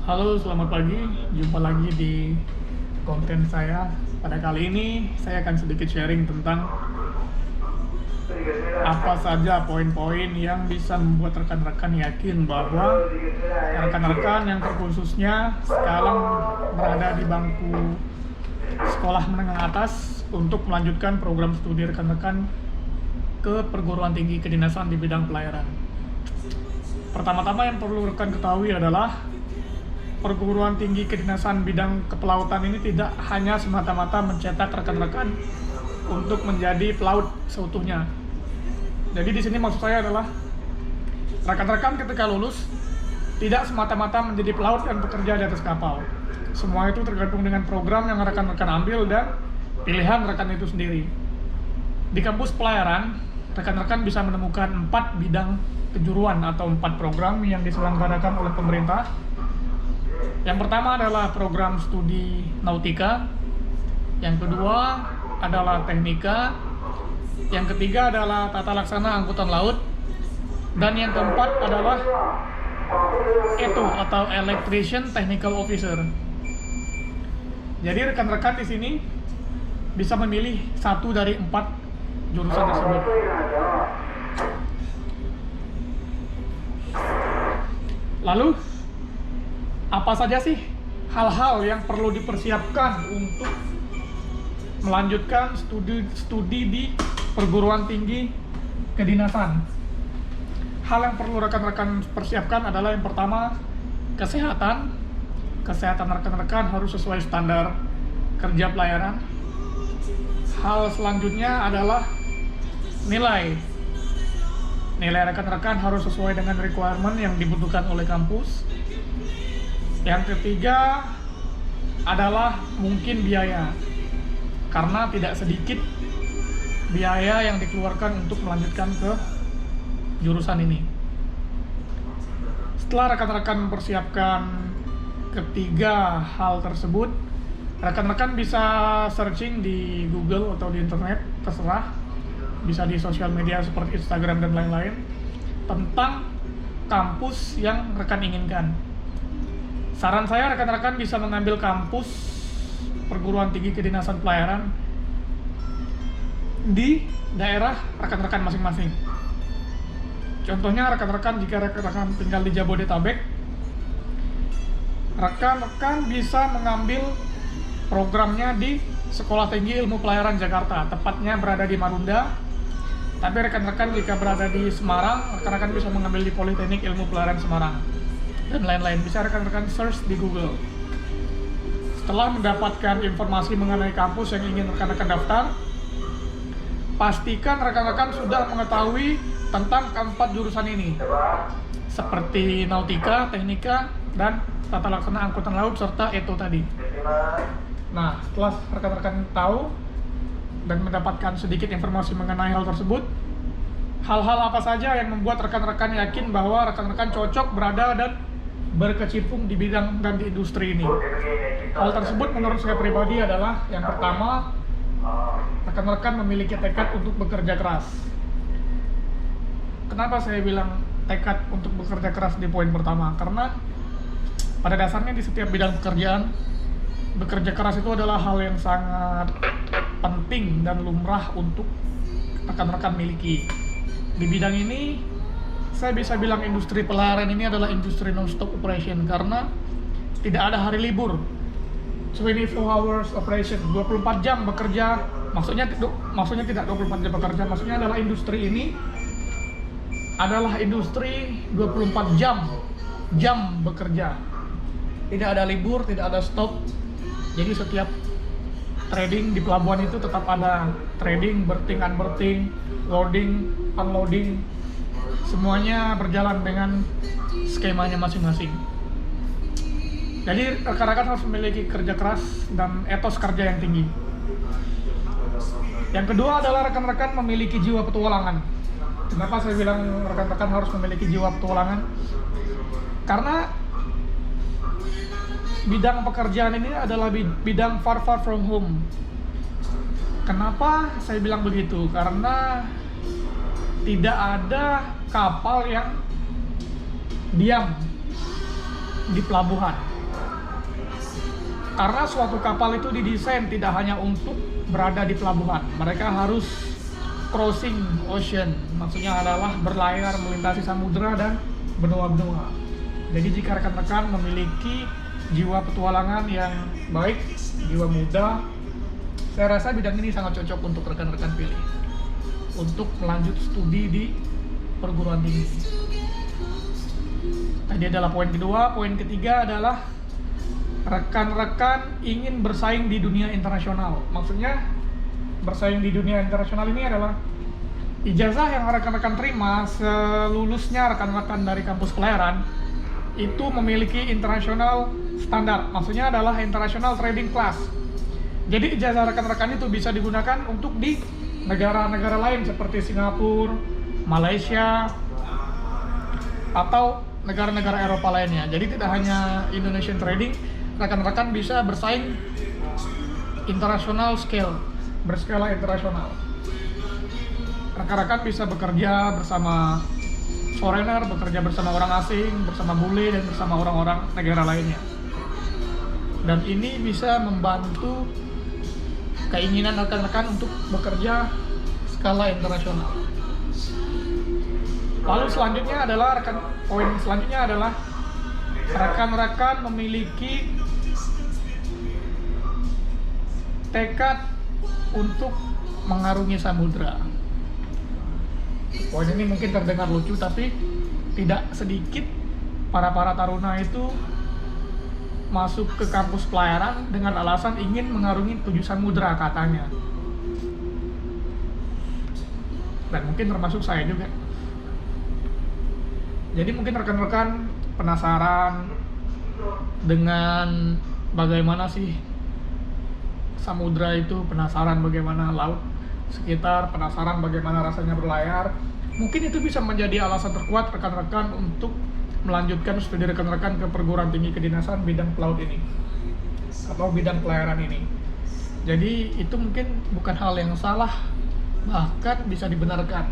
Halo, selamat pagi. Jumpa lagi di konten saya. Pada kali ini, saya akan sedikit sharing tentang apa saja poin-poin yang bisa membuat rekan-rekan yakin bahwa rekan-rekan yang terkhususnya sekarang berada di bangku sekolah menengah atas untuk melanjutkan program studi rekan-rekan ke perguruan tinggi kedinasan di bidang pelayaran. Pertama-tama yang perlu rekan ketahui adalah perguruan tinggi kedinasan bidang kepelautan ini tidak hanya semata-mata mencetak rekan-rekan untuk menjadi pelaut seutuhnya. Jadi di sini maksud saya adalah rekan-rekan ketika lulus tidak semata-mata menjadi pelaut dan bekerja di atas kapal. Semua itu tergantung dengan program yang rekan-rekan ambil dan pilihan rekan itu sendiri. Di kampus pelayaran, rekan-rekan bisa menemukan 4 bidang kejuruan atau 4 program yang diselenggarakan oleh pemerintah. Yang pertama adalah program studi nautika, yang kedua adalah teknika, yang ketiga adalah tata laksana angkutan laut, dan yang keempat adalah ETO atau Electrician Technical Officer. Jadi rekan-rekan di sini bisa memilih satu dari 4 jurusan tersebut. Lalu apa saja sih hal-hal yang perlu dipersiapkan untuk melanjutkan studi di perguruan tinggi kedinasan? Hal yang perlu rekan-rekan persiapkan adalah yang pertama, kesehatan. Kesehatan rekan-rekan harus sesuai standar kerja pelayaran. Hal selanjutnya adalah nilai. Nilai rekan-rekan harus sesuai dengan requirement yang dibutuhkan oleh kampus. Yang ketiga adalah mungkin biaya, karena tidak sedikit biaya yang dikeluarkan untuk melanjutkan ke jurusan ini. Setelah rekan-rekan mempersiapkan ketiga hal tersebut, rekan-rekan bisa searching di Google atau di internet, terserah, bisa di sosial media seperti Instagram dan lain-lain, tentang kampus yang rekan inginkan. Saran saya rekan-rekan bisa mengambil kampus perguruan tinggi kedinasan pelayaran di daerah rekan-rekan masing-masing. Contohnya rekan-rekan jika rekan-rekan tinggal di Jabodetabek, rekan-rekan bisa mengambil programnya di Sekolah Tinggi Ilmu Pelayaran Jakarta, tepatnya berada di Marunda. Tapi rekan-rekan jika berada di Semarang, rekan-rekan bisa mengambil di Politeknik Ilmu Pelayaran Semarang dan lain-lain. Bisa rekan-rekan search di Google. Setelah mendapatkan informasi mengenai kampus yang ingin rekan-rekan daftar, pastikan rekan-rekan sudah mengetahui tentang keempat jurusan ini, seperti nautika, teknika, dan tata laksana angkutan laut serta ETO tadi. Nah, setelah rekan-rekan tahu dan mendapatkan sedikit informasi mengenai hal tersebut, hal-hal apa saja yang membuat rekan-rekan yakin bahwa rekan-rekan cocok berada dan berkecimpung di bidang dan di industri ini. Hal tersebut menurut saya pribadi adalah yang pertama, rekan-rekan memiliki tekad untuk bekerja keras. Kenapa saya bilang tekad untuk bekerja keras di poin pertama? Karena pada dasarnya di setiap bidang pekerjaan, bekerja keras itu adalah hal yang sangat penting dan lumrah untuk rekan-rekan miliki. Di bidang ini, saya bisa bilang industri pelayaran ini adalah industri non-stop operation karena tidak ada hari libur. 24 hours operation, 24 jam bekerja. Maksudnya tidak 24 jam bekerja, maksudnya adalah industri ini adalah industri 24 jam bekerja. Tidak ada libur, tidak ada stop. Jadi setiap trading di pelabuhan itu tetap ada trading, berthing, unberthing, loading, unloading. Semuanya berjalan dengan skemanya masing-masing. Jadi rekan-rekan harus memiliki kerja keras dan etos kerja yang tinggi. Yang kedua adalah rekan-rekan memiliki jiwa petualangan. Kenapa saya bilang rekan-rekan harus memiliki jiwa petualangan? Karena bidang pekerjaan ini adalah bidang far from home. Kenapa saya bilang begitu? Karena tidak ada kapal yang diam di pelabuhan. Karena suatu kapal itu didesain tidak hanya untuk berada di pelabuhan, mereka harus crossing ocean, maksudnya adalah berlayar melintasi samudera dan benua-benua. Jadi jika rekan-rekan memiliki jiwa petualangan yang baik, jiwa muda, saya rasa bidang ini sangat cocok untuk rekan-rekan pilih untuk melanjut studi di perguruan tinggi. Tadi adalah poin kedua. Poin ketiga adalah rekan-rekan ingin bersaing di dunia internasional. Maksudnya bersaing di dunia internasional ini adalah ijazah yang rekan-rekan terima selulusnya rekan-rekan dari kampus Pelayaran itu memiliki international standar. Maksudnya adalah international trading class. Jadi ijazah rekan-rekan itu bisa digunakan untuk di negara-negara lain seperti Singapura, Malaysia, atau negara-negara Eropa lainnya. Jadi tidak hanya Indonesian trading, rekan-rekan bisa bersaing international scale, berskala internasional. Rekan-rekan bisa bekerja bersama foreigner, bekerja bersama orang asing, bersama bule, dan bersama orang-orang negara lainnya. Dan ini bisa membantu keinginan rekan-rekan untuk bekerja skala internasional. Lalu selanjutnya adalah poin selanjutnya adalah rekan-rekan memiliki tekad untuk mengarungi samudra. Poin ini mungkin terdengar lucu, tapi tidak sedikit para taruna itu masuk ke kampus Pelayaran dengan alasan ingin mengarungi 7 samudra katanya. Dan mungkin termasuk saya juga. Jadi mungkin rekan-rekan penasaran dengan bagaimana sih samudra itu, penasaran bagaimana laut sekitar, penasaran bagaimana rasanya berlayar. Mungkin itu bisa menjadi alasan terkuat rekan-rekan untuk melanjutkan studi rekan-rekan ke perguruan tinggi kedinasan bidang pelaut ini atau bidang pelayaran ini. Jadi itu mungkin bukan hal yang salah, bahkan bisa dibenarkan.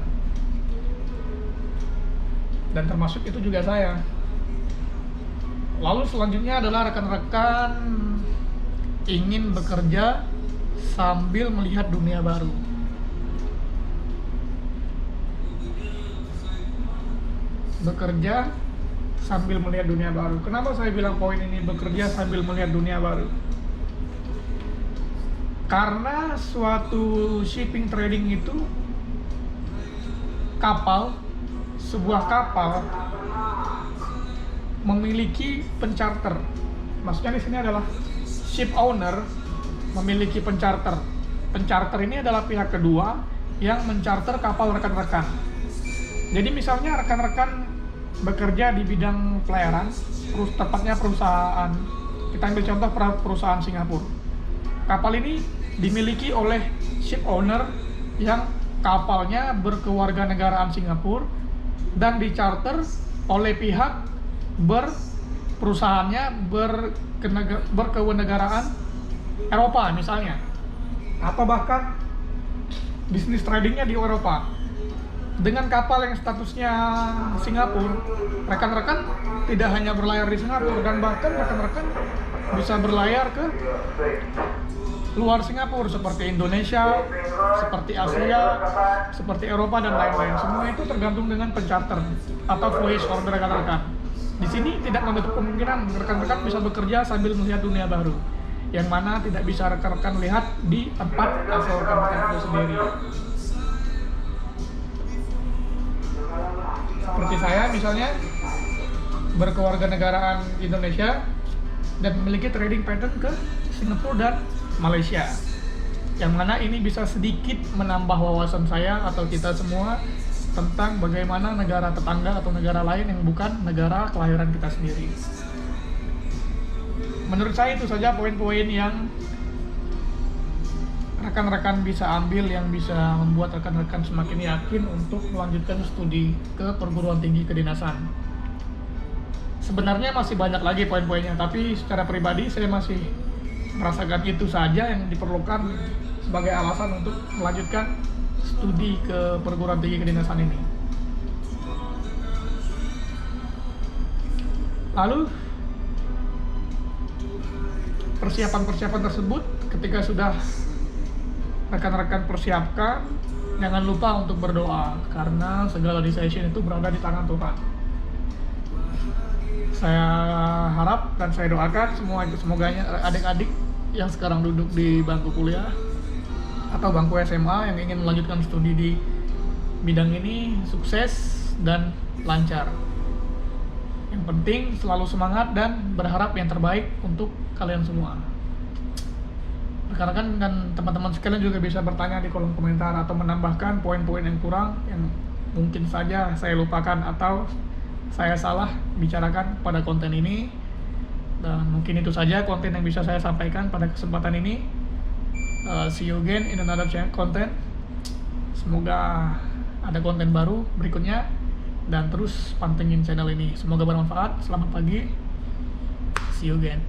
Dan termasuk itu juga saya. Lalu selanjutnya adalah rekan-rekan ingin bekerja sambil melihat dunia baru. Bekerja sambil melihat dunia baru. Kenapa saya bilang poin ini bekerja sambil melihat dunia baru? Karena suatu shipping trading itu sebuah kapal memiliki pencharter. Maksudnya di sini adalah ship owner memiliki pencharter. Pencharter ini adalah pihak kedua yang mencharter kapal rekan-rekan. Jadi misalnya rekan-rekan bekerja di bidang pelayaran, tepatnya perusahaan, kita ambil contoh perusahaan Singapura. Kapal ini dimiliki oleh ship owner yang kapalnya berkewarganegaraan Singapura dan dicharter oleh pihak perusahaannya berkewarganegaraan Eropa misalnya, atau bahkan bisnis tradingnya di Eropa. Dengan kapal yang statusnya Singapura, rekan-rekan tidak hanya berlayar di Singapura, dan bahkan rekan-rekan bisa berlayar ke luar Singapura seperti Indonesia, seperti Asia, seperti Eropa, dan lain-lain. Semua itu tergantung dengan pencharter atau voyage order rekan-rekan. Di sini tidak menutup kemungkinan rekan-rekan bisa bekerja sambil melihat dunia baru, yang mana tidak bisa rekan-rekan lihat di tempat asal rekan-rekan itu sendiri. Seperti saya misalnya berkewarganegaraan Indonesia dan memiliki trading pattern ke Singapura dan Malaysia, yang mana ini bisa sedikit menambah wawasan saya atau kita semua tentang bagaimana negara tetangga atau negara lain yang bukan negara kelahiran kita sendiri. Menurut saya itu saja poin-poin yang rekan-rekan bisa ambil, yang bisa membuat rekan-rekan semakin yakin untuk melanjutkan studi ke perguruan tinggi kedinasan. Sebenarnya masih banyak lagi poin-poinnya, tapi secara pribadi saya masih merasakan itu saja yang diperlukan sebagai alasan untuk melanjutkan studi ke perguruan tinggi kedinasan ini. Lalu persiapan-persiapan tersebut, ketika sudah rekan-rekan persiapkan, jangan lupa untuk berdoa, karena segala decision itu berada di tangan Tuhan. Saya harap dan saya doakan semoga adik-adik yang sekarang duduk di bangku kuliah atau bangku SMA yang ingin melanjutkan studi di bidang ini sukses dan lancar. Yang penting selalu semangat dan berharap yang terbaik untuk kalian semua. Rekan-rekan dan teman-teman sekalian juga bisa bertanya di kolom komentar atau menambahkan poin-poin yang kurang yang mungkin saja saya lupakan atau saya salah bicarakan pada konten ini. Dan mungkin itu saja konten yang bisa saya sampaikan pada kesempatan ini. See you again in another content. Semoga ada konten baru berikutnya dan terus pantengin channel ini. Semoga bermanfaat. Selamat pagi. See you again.